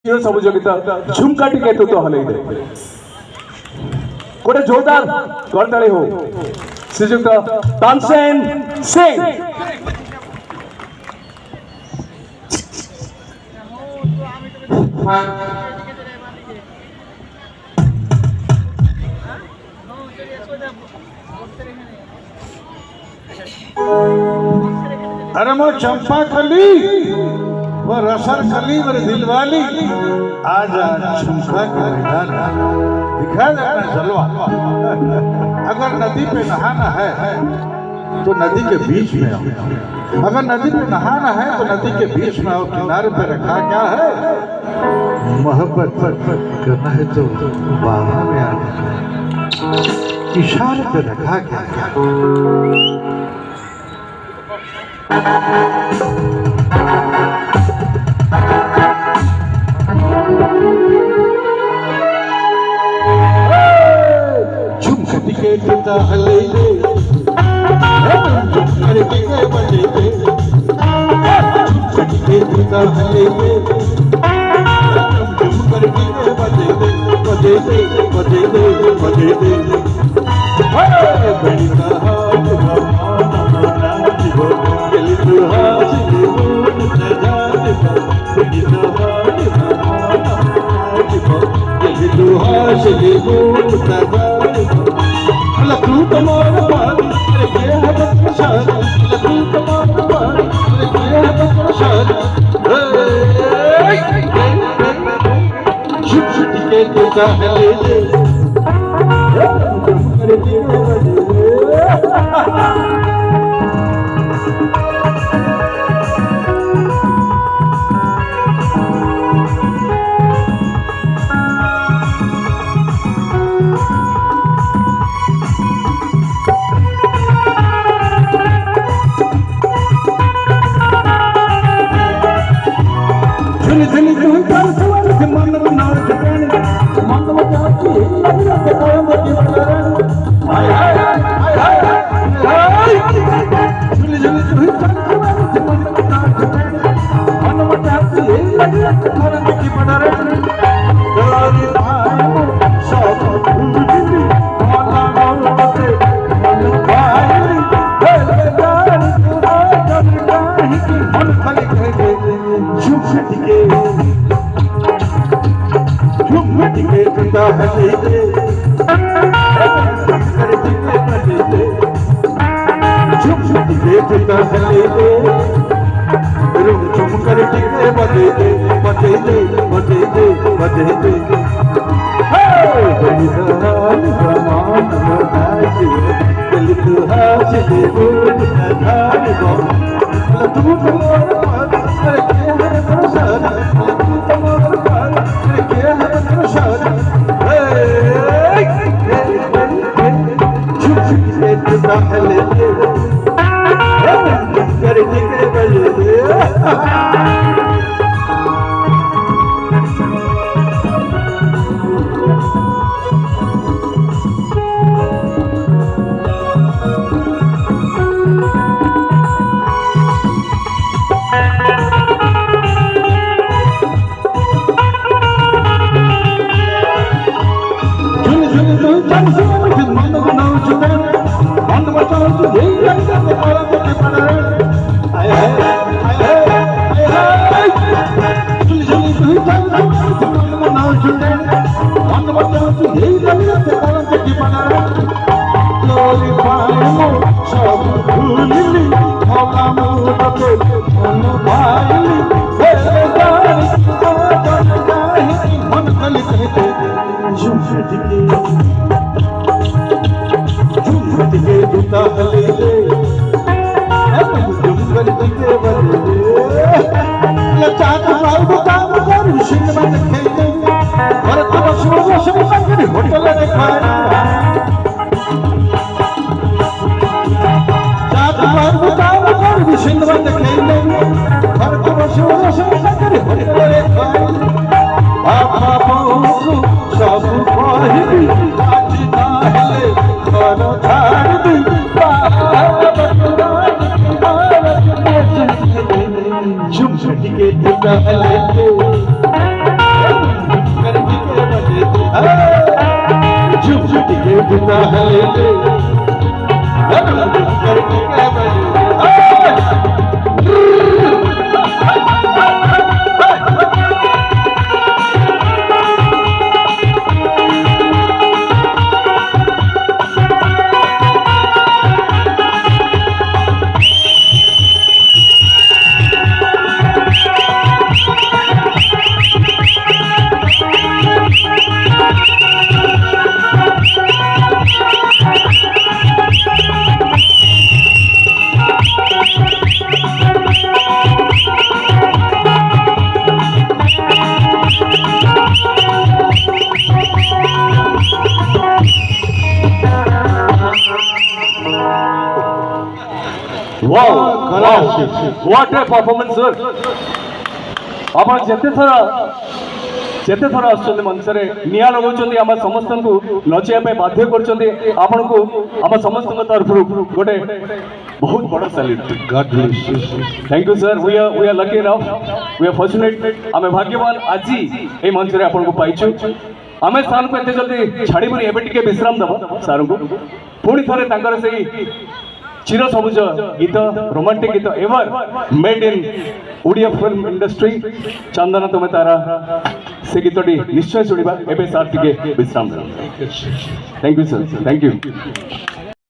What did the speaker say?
सब जोगिता झुमका टिके तो हले दे गोटे जोरदार करताली हो श्रीजुक्त तानसेन सिंह अरे मो चंपा कली वो रसर कली मेरे दिल वाली आज झुमका के मैदान दिखा दे अपना जलवा। अगर नदी पे नहाना है तो नदी के बीच में आओ, अगर नदी पे नहाना है तो नदी के बीच में आओ। किनारे पे रखा क्या है? मोहब्बत करना है तो बाबा में आना। इशारे पे रखा क्या के पिता हले दे अरे के बजे दे के पिता हले दे कर के बजे दे बजे दे बजे दे बजे दे बड़ी का हाथ भगवान जीवो गली तो हाथ जीवो सदा जीवो बड़ी का हाथ भगवान जीवो गली तो हाथ जीवो सदा लखू कमाल पारी अरे ये है बदमाश लखू कमाल पारी अरे ये है बदमाश झुक झुक के देता है ले ले अरे तेरे बजे झुम झुम के Wow, what a performance, sir. ଆପଣ ଯେତେ ଥର ଆସୁଛନ୍ତି ମଞ୍ଚରେ ନିଆଁ ଲଗାଉଛନ୍ତି, ଆମ ସମସ୍ତଙ୍କୁ ନଚିବା ପାଇଁ ବାଧ୍ୟ କରୁଛନ୍ତି। ଆପଣଙ୍କୁ ଆମ ସମସ୍ତଙ୍କ ତରଫରୁ ଗୋଟେ ବହୁତ ବଡ଼ salute. Thank you sir. We are lucky enough, we are fortunate. ଆମେ ଭାଗ୍ୟବାନ ଆଜି এই ମଞ୍ଚରେ ଆପଣଙ୍କୁ ପାଇଛୁ। ଆମେ ସାର୍ଙ୍କୁ ଏତେ ଜଲ୍ଦି ଛାଡ଼ିବୁନି, ଏବେ ଟିକେ ବିଶ୍ରାମ ଦେବ ସାର୍ଙ୍କୁ। ପୁଣି ଥରେ ତାଙ୍କର ସେଇ चिर सबुज गीत, रोमांटिक गीत ever made in Odia film industry चंदन तुम तारा से गीतटी निश्चय शुणा। एवं सार टे विश्राम। Thank you sir, thank you.